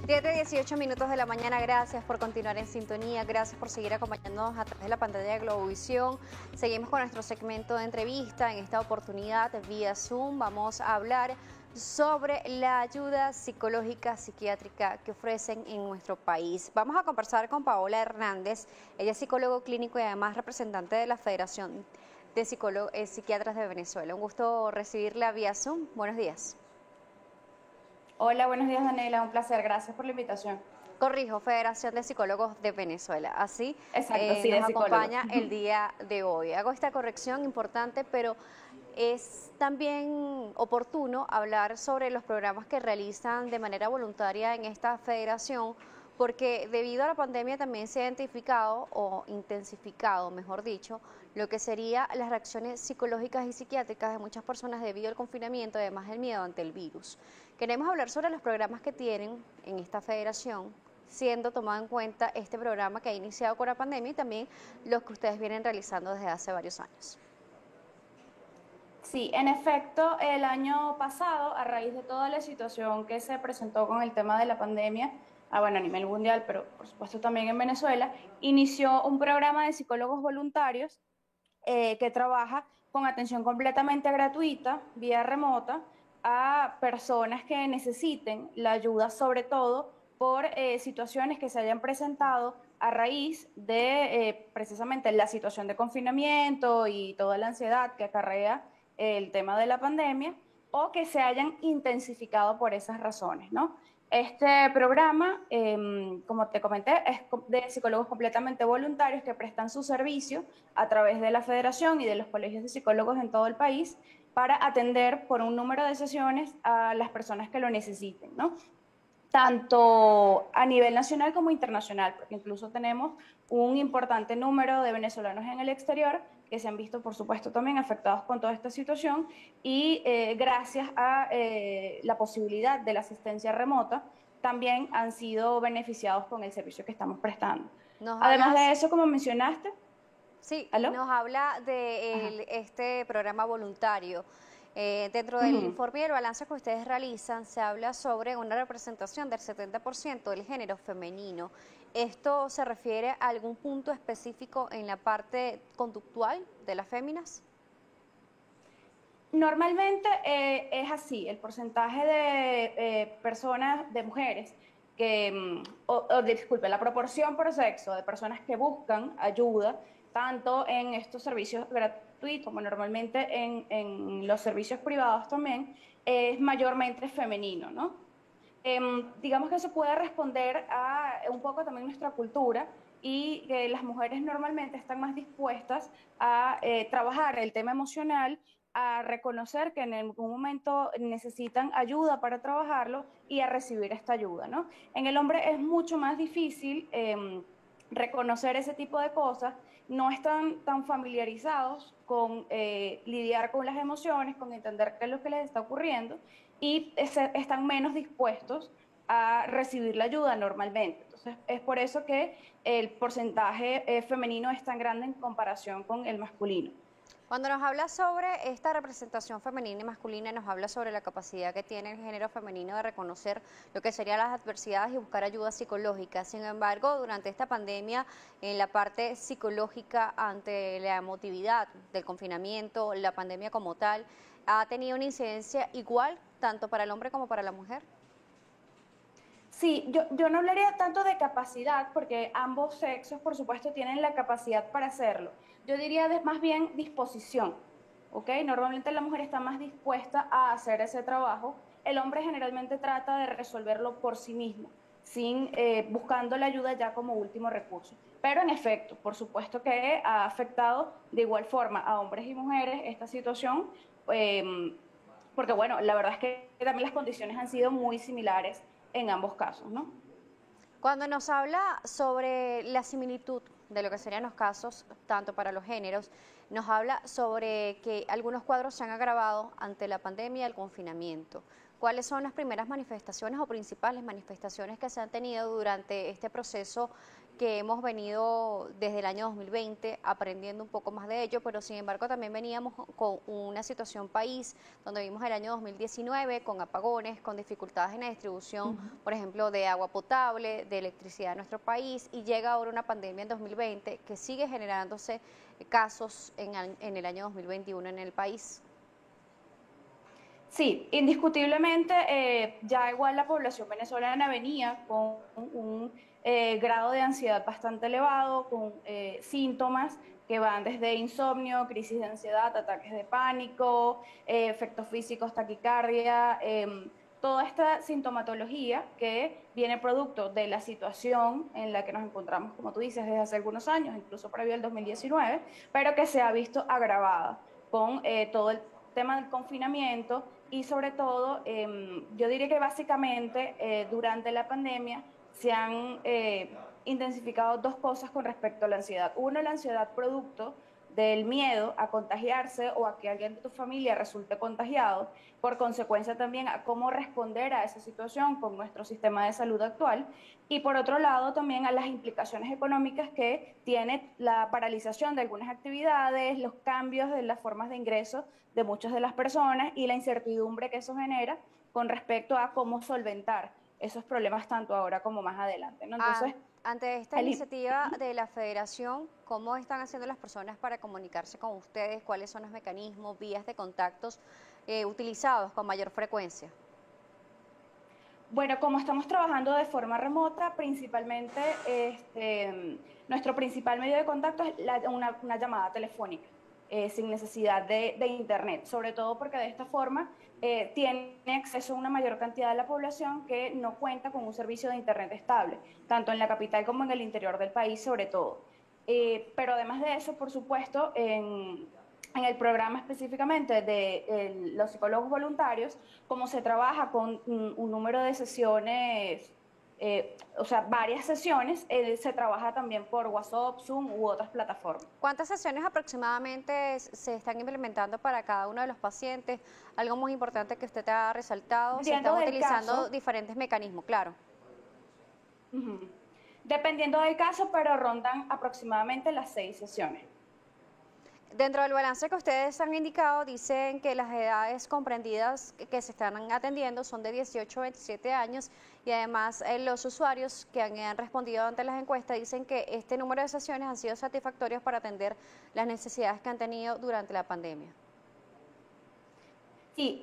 7:18 de la mañana, gracias por continuar en sintonía, gracias por seguir acompañándonos a través de la pantalla de Globovisión. Seguimos con nuestro segmento de entrevista. En esta oportunidad, vía Zoom, vamos a hablar sobre la ayuda psicológica psiquiátrica que ofrecen en nuestro país. Vamos a conversar con Paola Hernández, ella es psicólogo clínico y además representante de la Federación de Psiquiatras de Venezuela. Un gusto recibirla vía Zoom. Buenos días. Hola, buenos días, Daniela. Un placer. Gracias por la invitación. Corrijo, Federación de Psicólogos de Venezuela. Así Exacto, sí, nos de psicólogos. acompaña el día de hoy. Hago esta corrección importante, pero es también oportuno hablar sobre los programas que realizan de manera voluntaria en esta federación, porque debido a la pandemia también se ha identificado o intensificado, mejor dicho, lo que serían las reacciones psicológicas y psiquiátricas de muchas personas debido al confinamiento, además del miedo ante el virus. Queremos hablar sobre los programas que tienen en esta federación, siendo tomado en cuenta este programa que ha iniciado con la pandemia y también los que ustedes vienen realizando desde hace varios años. Sí, en efecto, el año pasado, a raíz de toda la situación que se presentó con el tema de la pandemia, bueno, a nivel mundial, pero por supuesto también en Venezuela, inició un programa de psicólogos voluntarios que trabaja con atención completamente gratuita, vía remota, a personas que necesiten la ayuda, sobre todo por situaciones que se hayan presentado a raíz de precisamente la situación de confinamiento y toda la ansiedad que acarrea el tema de la pandemia, o que se hayan intensificado por esas razones, ¿no? Este programa, como te comenté, es de psicólogos completamente voluntarios que prestan su servicio a través de la Federación y de los colegios de psicólogos en todo el país para atender por un número de sesiones a las personas que lo necesiten, ¿no? Tanto a nivel nacional como internacional, porque incluso tenemos un importante número de venezolanos en el exterior que se han visto, por supuesto, también afectados con toda esta situación y gracias a la posibilidad de la asistencia remota, también han sido beneficiados con el servicio que estamos prestando. Nos Además hablas, de eso, como mencionaste, sí, ¿aló? nos habla Ajá. de este programa voluntario. Dentro del Ujú. informe y el balance que ustedes realizan, se habla sobre una representación del 70% del género femenino. ¿Esto se refiere a algún punto específico en la parte conductual de las féminas? Normalmente es así, el porcentaje de personas, de mujeres, que, disculpe, la proporción por sexo de personas que buscan ayuda, tanto en estos servicios gratuitos como normalmente en los servicios privados también, es mayormente femenino, ¿no? Digamos que se puede responder a un poco también nuestra cultura y que las mujeres normalmente están más dispuestas a trabajar el tema emocional, a reconocer que en algún momento necesitan ayuda para trabajarlo y a recibir esta ayuda, ¿no? En el hombre es mucho más difícil reconocer ese tipo de cosas, no están tan familiarizados con lidiar con las emociones, con entender qué es lo que les está ocurriendo y están menos dispuestos a recibir la ayuda normalmente. Entonces, es por eso que el porcentaje femenino es tan grande en comparación con el masculino. Cuando nos habla sobre esta representación femenina y masculina, nos habla sobre la capacidad que tiene el género femenino de reconocer lo que serían las adversidades y buscar ayuda psicológica. Sin embargo, durante esta pandemia, en la parte psicológica ante la emotividad del confinamiento, la pandemia como tal, ¿ha tenido una incidencia igual tanto para el hombre como para la mujer? Sí, yo no hablaría tanto de capacidad, porque ambos sexos, por supuesto, tienen la capacidad para hacerlo. Yo diría más bien disposición, ¿ok? Normalmente la mujer está más dispuesta a hacer ese trabajo. El hombre generalmente trata de resolverlo por sí mismo, sin buscando la ayuda ya como último recurso. Pero en efecto, por supuesto que ha afectado de igual forma a hombres y mujeres esta situación, eh, porque bueno, la verdad es que también las condiciones han sido muy similares en ambos casos, ¿no? Cuando nos habla sobre la similitud de lo que serían los casos, tanto para los géneros, nos habla sobre que algunos cuadros se han agravado ante la pandemia y el confinamiento. ¿Cuáles son las primeras manifestaciones o principales manifestaciones que se han tenido durante este proceso que hemos venido desde el año 2020 aprendiendo un poco más de ello, pero sin embargo también veníamos con una situación país donde vimos el año 2019 con apagones, con dificultades en la distribución, por ejemplo, de agua potable, de electricidad en nuestro país, y llega ahora una pandemia en 2020 que sigue generándose casos en el año 2021 en el país. Sí, indiscutiblemente, ya igual la población venezolana venía con un grado de ansiedad bastante elevado, con síntomas que van desde insomnio, crisis de ansiedad, ataques de pánico, efectos físicos, taquicardia, toda esta sintomatología que viene producto de la situación en la que nos encontramos, como tú dices, desde hace algunos años, incluso previo al 2019, pero que se ha visto agravada con todo el tema del confinamiento y sobre todo, yo diría que básicamente durante la pandemia se han intensificado dos cosas con respecto a la ansiedad. Uno, la ansiedad producto del miedo a contagiarse o a que alguien de tu familia resulte contagiado, por consecuencia también a cómo responder a esa situación con nuestro sistema de salud actual, y por otro lado también a las implicaciones económicas que tiene la paralización de algunas actividades, los cambios de las formas de ingreso de muchas de las personas y la incertidumbre que eso genera con respecto a cómo solventar esos problemas tanto ahora como más adelante, ¿no? Entonces, ante esta iniciativa de la Federación, ¿cómo están haciendo las personas para comunicarse con ustedes? ¿Cuáles son los mecanismos, vías de contactos utilizados con mayor frecuencia? Bueno, como estamos trabajando de forma remota, principalmente nuestro principal medio de contacto es una llamada telefónica, sin necesidad de internet, sobre todo porque de esta forma tiene acceso a una mayor cantidad de la población que no cuenta con un servicio de internet estable, tanto en la capital como en el interior del país sobre todo. Pero además de eso, por supuesto, en el programa específicamente de los psicólogos voluntarios, como se trabaja con un número de sesiones, o sea, varias sesiones, se trabaja también por WhatsApp, Zoom u otras plataformas. ¿Cuántas sesiones aproximadamente se están implementando para cada uno de los pacientes? Algo muy importante que usted ha resaltado, se están utilizando diferentes mecanismos, claro. Dependiendo del caso, pero rondan aproximadamente las 6 sesiones. Dentro del balance que ustedes han indicado, dicen que las edades comprendidas que se están atendiendo son de 18 a 27 años y además los usuarios que han respondido ante las encuestas dicen que este número de sesiones han sido satisfactorios para atender las necesidades que han tenido durante la pandemia. Sí,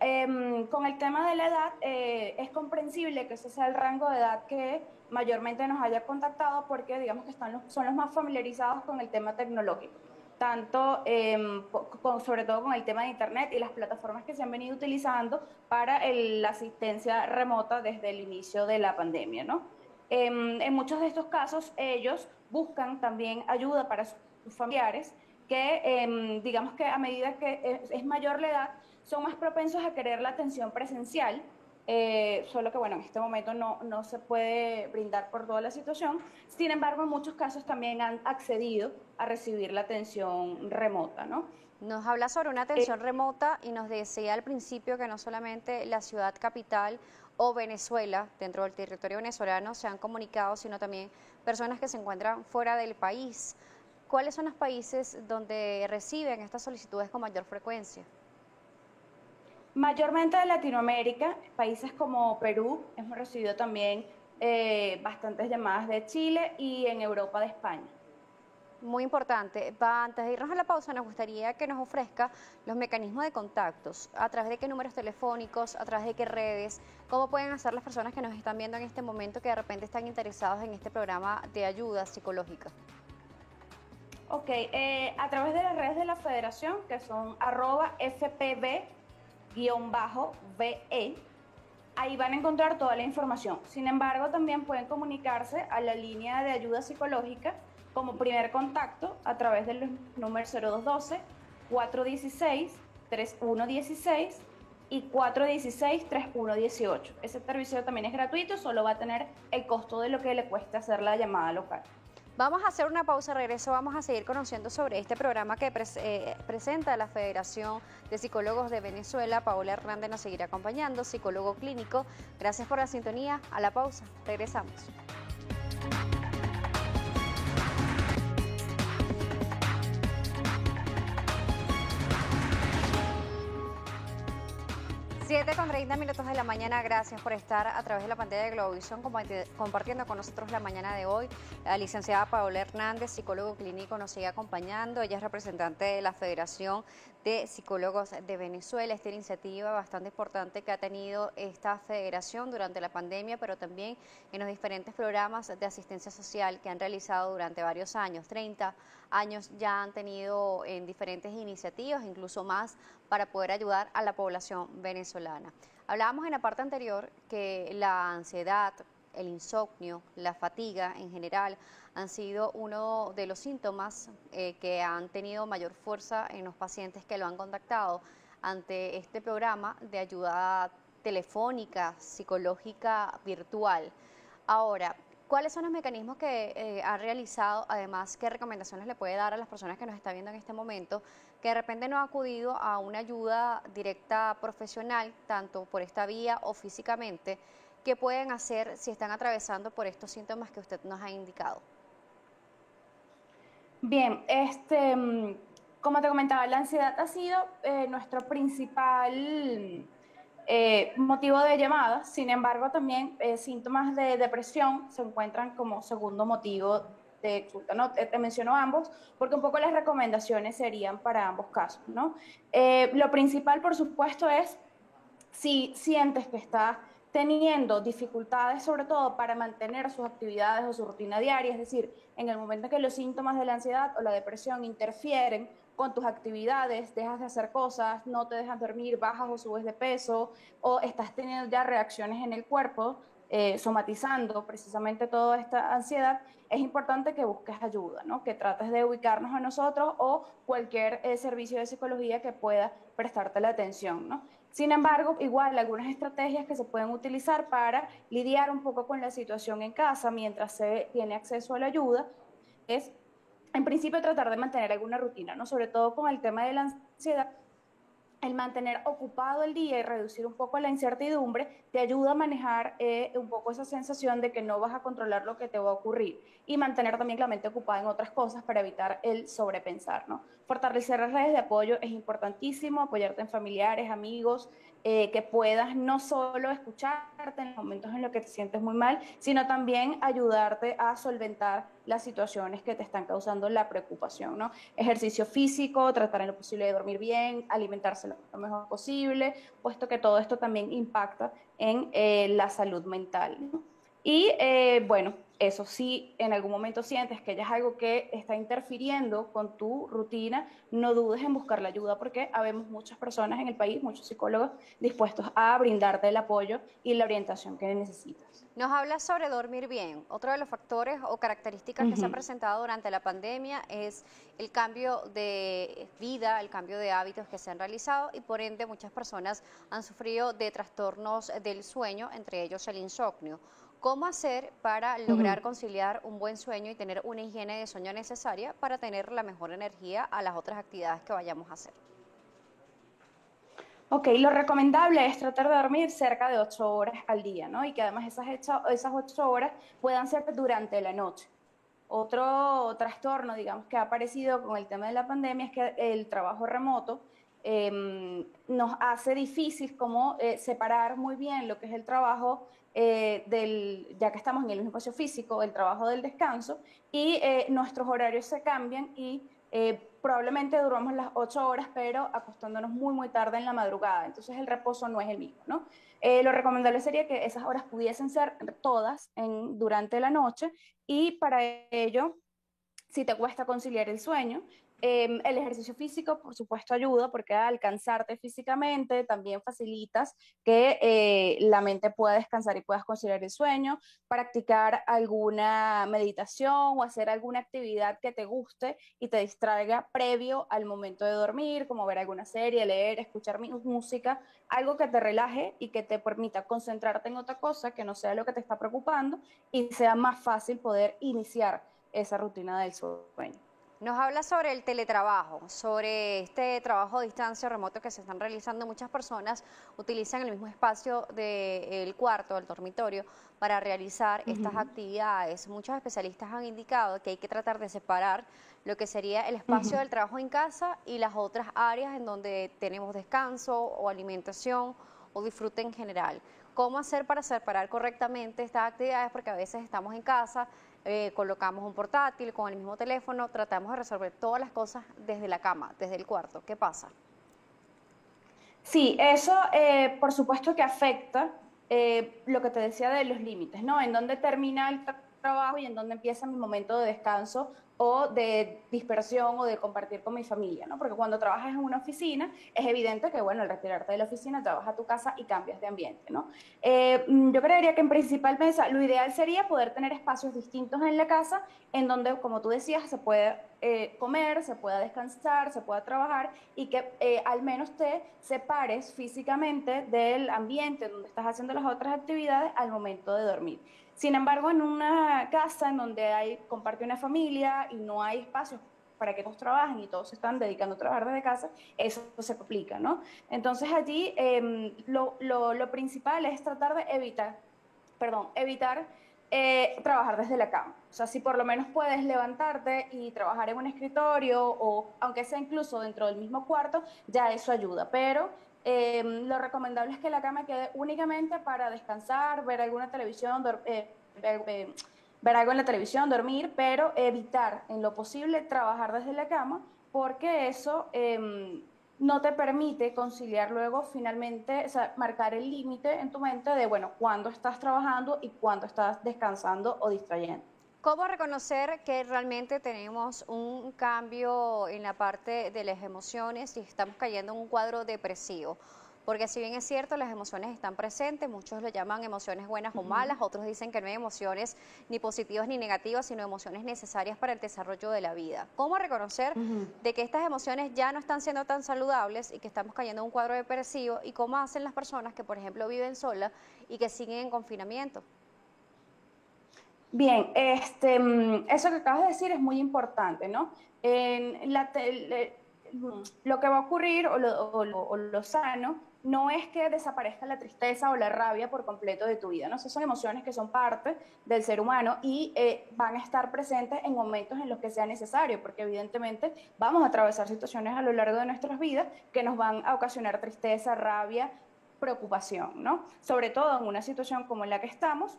con el tema de la edad, es comprensible que ese sea el rango de edad que mayormente nos haya contactado porque digamos que son los más familiarizados con el tema tecnológico, tanto sobre todo con el tema de internet y las plataformas que se han venido utilizando para la asistencia remota desde el inicio de la pandemia, ¿no? En muchos de estos casos ellos buscan también ayuda para sus familiares que digamos que a medida que es mayor la edad son más propensos a querer la atención presencial, solo que bueno, en este momento no se puede brindar por toda la situación. Sin embargo, en muchos casos también han accedido a recibir la atención remota, ¿no? Nos habla sobre una atención remota y nos decía al principio que no solamente la ciudad capital o Venezuela, dentro del territorio venezolano, se han comunicado, sino también personas que se encuentran fuera del país. ¿Cuáles son los países donde reciben estas solicitudes con mayor frecuencia? Mayormente de Latinoamérica, países como Perú, hemos recibido también bastantes llamadas de Chile y en Europa de España. Muy importante. Antes de irnos a la pausa, nos gustaría que nos ofrezca los mecanismos de contactos, a través de qué números telefónicos, a través de qué redes, cómo pueden hacer las personas que nos están viendo en este momento que de repente están interesados en este programa de ayuda psicológica. Ok, a través de las redes de la Federación, que son @fpv-ve, ahí van a encontrar toda la información. Sin embargo, también pueden comunicarse a la línea de ayuda psicológica como primer contacto a través de los números 0212-416-3116 y 416-3118. Ese servicio también es gratuito, solo va a tener el costo de lo que le cueste hacer la llamada local. Vamos a hacer una pausa, regreso, vamos a seguir conociendo sobre este programa que presenta la Federación de Psicólogos de Venezuela. Paola Hernández nos seguirá acompañando, psicólogo clínico. Gracias por la sintonía, a la pausa, regresamos. 7:30 de la mañana, gracias por estar a través de la pantalla de Globovisión compartiendo con nosotros la mañana de hoy. La licenciada Paola Hernández, psicólogo clínico, nos sigue acompañando. Ella es representante de la Federación de Psicólogos de Venezuela. Esta iniciativa bastante importante que ha tenido esta federación durante la pandemia, pero también en los diferentes programas de asistencia social que han realizado durante varios años. 30 años ya han tenido en diferentes iniciativas, incluso más, para poder ayudar a la población venezolana. Hablábamos en la parte anterior que la ansiedad, el insomnio, la fatiga en general han sido uno de los síntomas que han tenido mayor fuerza en los pacientes que lo han contactado ante este programa de ayuda telefónica, psicológica, virtual. Ahora, ¿cuáles son los mecanismos que ha realizado? Además, ¿qué recomendaciones le puede dar a las personas que nos están viendo en este momento que de repente no ha acudido a una ayuda directa profesional, tanto por esta vía o físicamente? ¿Qué pueden hacer si están atravesando por estos síntomas que usted nos ha indicado? Bien, como te comentaba, la ansiedad ha sido nuestro principal motivo de llamada. Sin embargo, también síntomas de depresión se encuentran como segundo motivo de consulta, ¿no? Te menciono ambos porque un poco las recomendaciones serían para ambos casos, ¿no? Lo principal, por supuesto, es si sientes que estás teniendo dificultades, sobre todo para mantener sus actividades o su rutina diaria, es decir, en el momento en que los síntomas de la ansiedad o la depresión interfieren con tus actividades, dejas de hacer cosas, no te dejas dormir, bajas o subes de peso, o estás teniendo ya reacciones en el cuerpo, somatizando precisamente toda esta ansiedad, es importante que busques ayuda, ¿no? Que trates de ubicarnos a nosotros o cualquier servicio de psicología que pueda prestarte la atención, ¿no? Sin embargo, igual algunas estrategias que se pueden utilizar para lidiar un poco con la situación en casa mientras se tiene acceso a la ayuda es, en principio, tratar de mantener alguna rutina, ¿no? Sobre todo con el tema de la ansiedad. El mantener ocupado el día y reducir un poco la incertidumbre te ayuda a manejar un poco esa sensación de que no vas a controlar lo que te va a ocurrir y mantener también la mente ocupada en otras cosas para evitar el sobrepensar, ¿no? Fortalecer las redes de apoyo es importantísimo, apoyarte en familiares, amigos, que puedas no solo escucharte en los momentos en los que te sientes muy mal, sino también ayudarte a solventar las situaciones que te están causando la preocupación, ¿no? Ejercicio físico, tratar en lo posible de dormir bien, alimentarse lo mejor posible, puesto que todo esto también impacta en la salud mental, ¿no? Y bueno, eso sí, en algún momento sientes que ya es algo que está interfiriendo con tu rutina, no dudes en buscar la ayuda porque habemos muchas personas en el país, muchos psicólogos dispuestos a brindarte el apoyo y la orientación que necesitas. Nos habla sobre dormir bien. Otro de los factores o características que se han presentado durante la pandemia es el cambio de vida, el cambio de hábitos que se han realizado y por ende muchas personas han sufrido de trastornos del sueño, entre ellos el insomnio. ¿Cómo hacer para lograr conciliar un buen sueño y tener una higiene de sueño necesaria para tener la mejor energía a las otras actividades que vayamos a hacer? Ok, lo recomendable es tratar de dormir cerca de 8 horas al día, ¿no? Y que además esas 8 horas puedan ser durante la noche. Otro trastorno, digamos, que ha aparecido con el tema de la pandemia es que el trabajo remoto nos hace difícil como separar muy bien lo que es el trabajo ya que estamos en el mismo espacio físico, el trabajo del descanso, y nuestros horarios se cambian y probablemente duramos las 8 horas, pero acostándonos muy, muy tarde en la madrugada. Entonces el reposo no es el mismo, ¿no? Lo recomendable sería que esas horas pudiesen ser todas durante la noche y para ello, si te cuesta conciliar el sueño, el ejercicio físico, por supuesto, ayuda porque al cansarte físicamente también facilitas que la mente pueda descansar y puedas conciliar el sueño, practicar alguna meditación o hacer alguna actividad que te guste y te distraiga previo al momento de dormir, como ver alguna serie, leer, escuchar música, algo que te relaje y que te permita concentrarte en otra cosa que no sea lo que te está preocupando y sea más fácil poder iniciar esa rutina del sueño. Nos habla sobre el teletrabajo, sobre este trabajo a distancia remoto que se están realizando. Muchas personas utilizan el mismo espacio del cuarto, del dormitorio, para realizar estas actividades. Muchos especialistas han indicado que hay que tratar de separar lo que sería el espacio del trabajo en casa y las otras áreas en donde tenemos descanso o alimentación o disfrute en general. ¿Cómo hacer para separar correctamente estas actividades? Porque a veces estamos en casa, colocamos un portátil con el mismo teléfono, tratamos de resolver todas las cosas desde la cama, desde el cuarto. ¿Qué pasa? Sí, eso por supuesto que afecta lo que te decía de los límites, ¿no? En dónde termina el trabajo y en dónde empieza mi momento de descanso o de dispersión o de compartir con mi familia, ¿no? Porque cuando trabajas en una oficina es evidente que, bueno, al retirarte de la oficina te vas a tu casa y cambias de ambiente, ¿no? Yo creería que en principalmente lo ideal sería poder tener espacios distintos en la casa en donde, como tú decías, se puede comer, se pueda descansar, se pueda trabajar y que al menos te separes físicamente del ambiente donde estás haciendo las otras actividades al momento de dormir. Sin embargo, en una casa en donde comparte una familia y no hay espacios para que todos trabajen y todos se están dedicando a trabajar desde casa, eso se complica, ¿no? Entonces allí lo principal es tratar de evitar trabajar desde la cama. O sea, si por lo menos puedes levantarte y trabajar en un escritorio o aunque sea incluso dentro del mismo cuarto, ya eso ayuda. Pero lo recomendable es que la cama quede únicamente para descansar, ver alguna televisión, ver algo en la televisión, dormir, pero evitar en lo posible trabajar desde la cama porque eso no te permite conciliar luego finalmente, o sea, marcar el límite en tu mente de, bueno, cuándo estás trabajando y cuándo estás descansando o distrayendo. ¿Cómo reconocer que realmente tenemos un cambio en la parte de las emociones y estamos cayendo en un cuadro depresivo? Porque si bien es cierto, las emociones están presentes, muchos lo llaman emociones buenas o malas, otros dicen que no hay emociones ni positivas ni negativas, sino emociones necesarias para el desarrollo de la vida. ¿Cómo reconocer de que estas emociones ya no están siendo tan saludables y que estamos cayendo en un cuadro depresivo? ¿Y cómo hacen las personas que, por ejemplo, viven solas y que siguen en confinamiento? Bien, eso que acabas de decir es muy importante, ¿no? En la lo que va a ocurrir o lo sano no es que desaparezca la tristeza o la rabia por completo de tu vida, ¿no? Esas son emociones que son parte del ser humano y van a estar presentes en momentos en los que sea necesario, porque evidentemente vamos a atravesar situaciones a lo largo de nuestras vidas que nos van a ocasionar tristeza, rabia, preocupación, ¿no? Sobre todo en una situación como en la que estamos,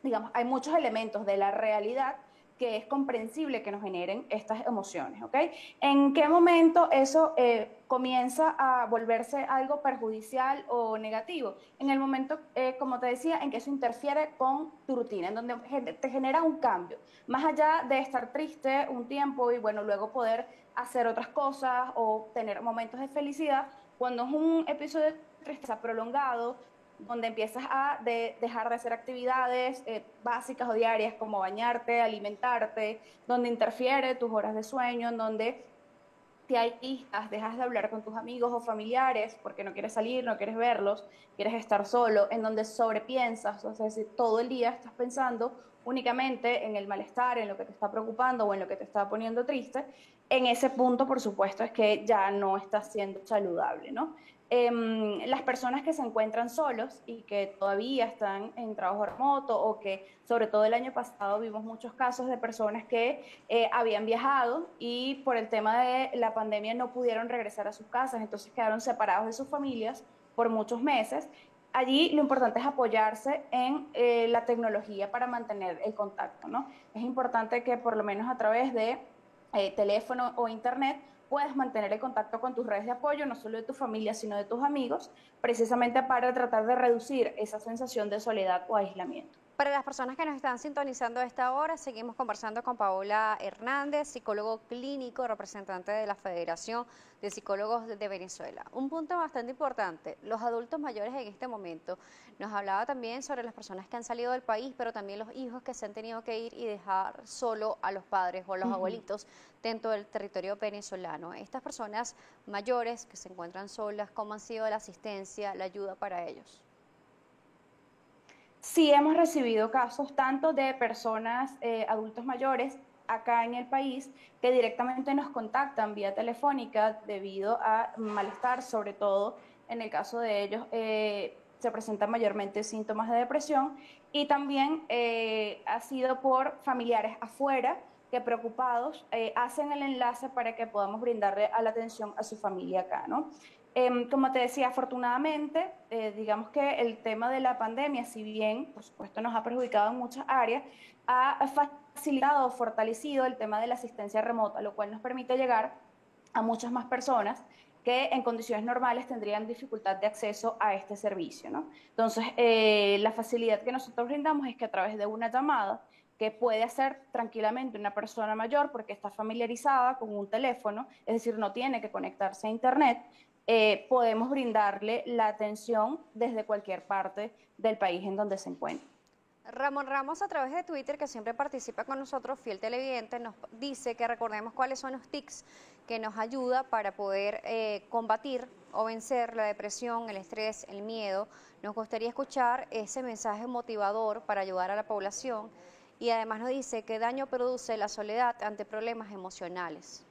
digamos, hay muchos elementos de la realidad que es comprensible que nos generen estas emociones, ¿ok? ¿En qué momento eso comienza a volverse algo perjudicial o negativo? En el momento, como te decía, en que eso interfiere con tu rutina, en donde te genera un cambio. Más allá de estar triste un tiempo y, bueno, luego poder hacer otras cosas o tener momentos de felicidad, cuando es un episodio de tristeza prolongado, donde empiezas a dejar de hacer actividades básicas o diarias como bañarte, alimentarte, donde interfiere tus horas de sueño, en donde te aíslas, dejas de hablar con tus amigos o familiares porque no quieres salir, no quieres verlos, quieres estar solo, en donde sobrepiensas, o sea, si todo el día estás pensando únicamente en el malestar, en lo que te está preocupando o en lo que te está poniendo triste, en ese punto, por supuesto, es que ya no estás siendo saludable, ¿no? Las personas que se encuentran solos y que todavía están en trabajo remoto o que sobre todo el año pasado vimos muchos casos de personas que habían viajado y por el tema de la pandemia no pudieron regresar a sus casas, entonces quedaron separados de sus familias por muchos meses. Allí lo importante es apoyarse en la tecnología para mantener el contacto, ¿no? Es importante que por lo menos a través de teléfono o internet puedas mantener el contacto con tus redes de apoyo, no solo de tu familia, sino de tus amigos, precisamente para tratar de reducir esa sensación de soledad o aislamiento. Para las personas que nos están sintonizando a esta hora, seguimos conversando con Paola Hernández, psicólogo clínico, representante de la Federación de Psicólogos de Venezuela. Un punto bastante importante, los adultos mayores en este momento. Nos hablaba también sobre las personas que han salido del país, pero también los hijos que se han tenido que ir y dejar solo a los padres o a los abuelitos dentro del territorio venezolano. Estas personas mayores que se encuentran solas, ¿cómo han sido la asistencia, la ayuda para ellos? Sí hemos recibido casos tanto de personas, adultos mayores acá en el país, que directamente nos contactan vía telefónica debido a malestar, sobre todo en el caso de ellos se presentan mayormente síntomas de depresión y también ha sido por familiares afuera que preocupados hacen el enlace para que podamos brindarle a la atención a su familia acá, ¿no? Como te decía, afortunadamente, digamos que el tema de la pandemia, si bien, por supuesto, nos ha perjudicado en muchas áreas, ha facilitado, fortalecido el tema de la asistencia remota, lo cual nos permite llegar a muchas más personas que en condiciones normales tendrían dificultad de acceso a este servicio, ¿no? Entonces, la facilidad que nosotros brindamos es que a través de una llamada, que puede hacer tranquilamente una persona mayor porque está familiarizada con un teléfono, es decir, no tiene que conectarse a Internet, podemos brindarle la atención desde cualquier parte del país en donde se encuentre. Ramón Ramos, a través de Twitter, que siempre participa con nosotros, fiel televidente, nos dice que recordemos cuáles son los tics que nos ayuda para poder combatir o vencer la depresión, el estrés, el miedo. Nos gustaría escuchar ese mensaje motivador para ayudar a la población y además nos dice qué daño produce la soledad ante problemas emocionales.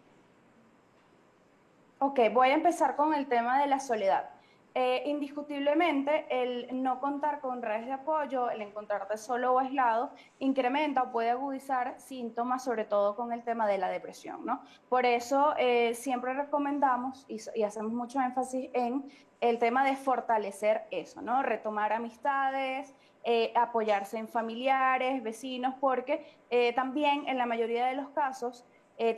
Ok, voy a empezar con el tema de la soledad. Indiscutiblemente, el no contar con redes de apoyo, el encontrarte solo o aislado, incrementa o puede agudizar síntomas, sobre todo con el tema de la depresión, ¿no? Por eso siempre recomendamos y hacemos mucho énfasis en el tema de fortalecer eso, ¿no? Retomar amistades, apoyarse en familiares, vecinos, porque también en la mayoría de los casos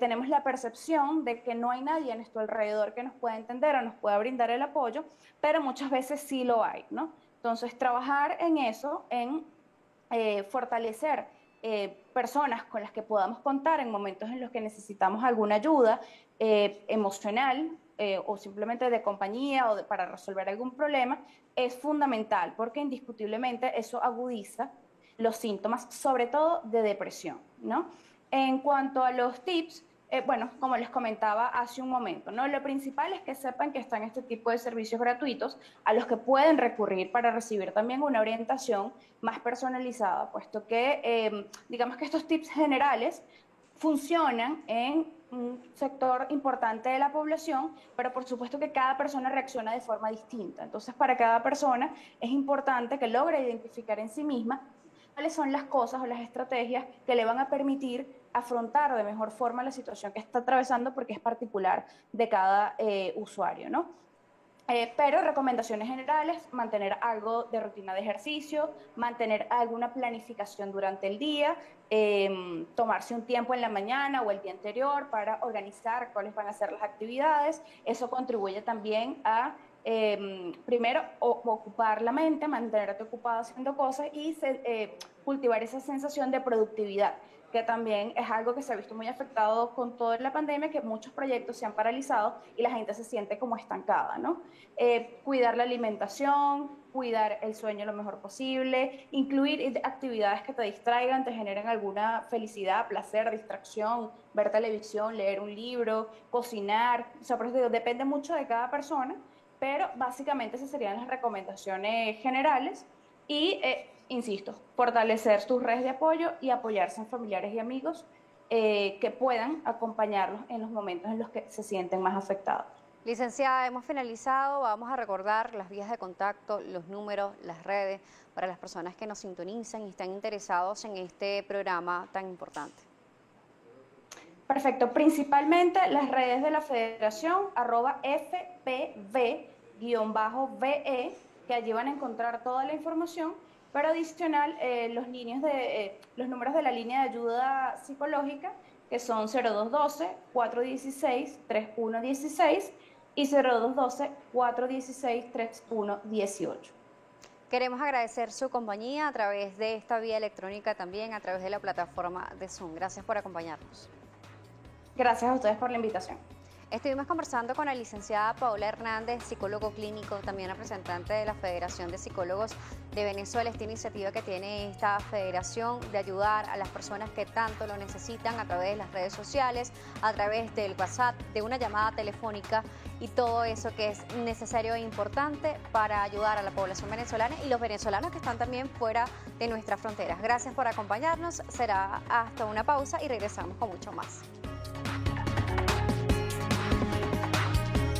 tenemos la percepción de que no hay nadie a nuestro alrededor que nos pueda entender o nos pueda brindar el apoyo, pero muchas veces sí lo hay, ¿no? Entonces, trabajar en eso, en fortalecer personas con las que podamos contar en momentos en los que necesitamos alguna ayuda emocional o simplemente de compañía o para resolver algún problema, es fundamental porque indiscutiblemente eso agudiza los síntomas, sobre todo de depresión, ¿no? En cuanto a los tips, bueno, como les comentaba hace un momento, ¿no? Lo principal es que sepan que están este tipo de servicios gratuitos a los que pueden recurrir para recibir también una orientación más personalizada, puesto que digamos que estos tips generales funcionan en un sector importante de la población, pero por supuesto que cada persona reacciona de forma distinta. Entonces, para cada persona es importante que logre identificar en sí misma cuáles son las cosas o las estrategias que le van a permitir afrontar de mejor forma la situación que está atravesando porque es particular de cada usuario, ¿no? Pero recomendaciones generales, mantener algo de rutina de ejercicio, mantener alguna planificación durante el día, tomarse un tiempo en la mañana o el día anterior para organizar cuáles van a ser las actividades. Eso contribuye también a primero ocupar la mente, mantenerte ocupado haciendo cosas y cultivar esa sensación de productividad, que también es algo que se ha visto muy afectado con toda la pandemia, que muchos proyectos se han paralizado y la gente se siente como estancada, ¿no? Cuidar la alimentación, cuidar el sueño lo mejor posible, incluir actividades que te distraigan, te generen alguna felicidad, placer, distracción, ver televisión, leer un libro, cocinar, o sea, por eso digo, depende mucho de cada persona, pero básicamente esas serían las recomendaciones generales y, insisto, fortalecer tus redes de apoyo y apoyarse en familiares y amigos que puedan acompañarlos en los momentos en los que se sienten más afectados. Licenciada, hemos finalizado. Vamos a recordar las vías de contacto, los números, las redes, para las personas que nos sintonizan y están interesados en este programa tan importante. Perfecto, principalmente las redes de la Federación, @FPV-VE, que allí van a encontrar toda la información, pero adicional los números de la línea de ayuda psicológica, que son 0212-416-3116 y 0212-416-3118. Queremos agradecer su compañía a través de esta vía electrónica, también a través de la plataforma de Zoom. Gracias por acompañarnos. Gracias a ustedes por la invitación. Estuvimos conversando con la licenciada Paola Hernández, psicólogo clínico, también representante de la Federación de Psicólogos de Venezuela. Esta iniciativa que tiene esta federación de ayudar a las personas que tanto lo necesitan a través de las redes sociales, a través del WhatsApp, de una llamada telefónica y todo eso que es necesario e importante para ayudar a la población venezolana y los venezolanos que están también fuera de nuestras fronteras. Gracias por acompañarnos. Será hasta una pausa y regresamos con mucho más.